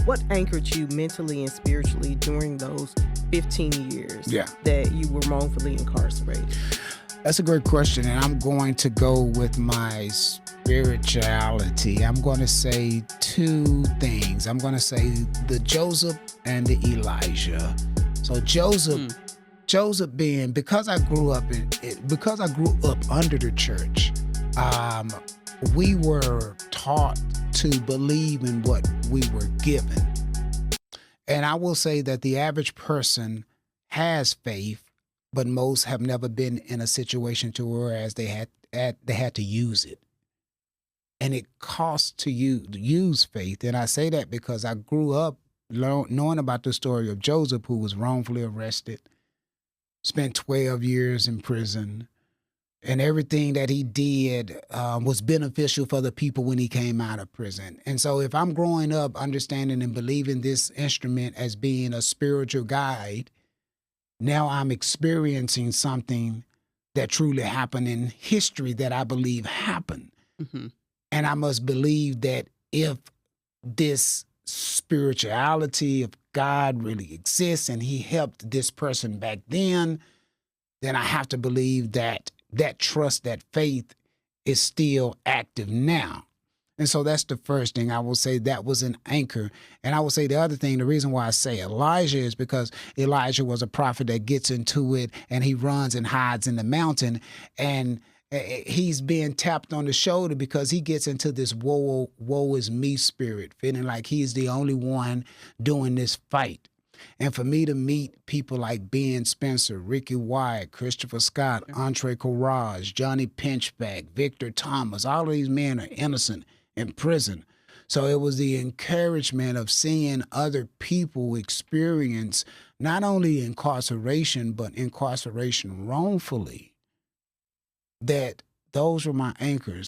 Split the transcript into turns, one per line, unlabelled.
what anchored you mentally and spiritually during those 15 years that you were wrongfully incarcerated?
That's a great question, and I'm going to go with my spirituality. I'm going to say two things. I'm going to say the Joseph and the Elijah. So Joseph being, because I grew up under the church, we were taught to believe in what we were given. And I will say that the average person has faith, but most have never been in a situation to whereas they had to use it. And it costs to use faith. And I say that because I grew up knowing about the story of Joseph, who was wrongfully arrested, spent 12 years in prison, and everything that he did was beneficial for the people when he came out of prison. And so if I'm growing up understanding and believing this instrument as being a spiritual guide, now I'm experiencing something that truly happened in history that I believe happened. Mm-hmm. And I must believe that if this spirituality of God really exists and he helped this person back then I have to believe that that trust, that faith is still active now. And so that's the first thing I will say. That was an anchor. And I will say the other thing, the reason why I say Elijah is because Elijah was a prophet that gets into it and he runs and hides in the mountain. And he's being tapped on the shoulder because he gets into this woe is me spirit, feeling like he's the only one doing this fight. And for me to meet people like Ben Spencer, Ricky Wyatt, Christopher Scott, Andre Courage, Johnny Pinchback, Victor Thomas, all of these men are innocent in prison. So it was the encouragement of seeing other people experience not only incarceration, but incarceration wrongfully, that those were my anchors.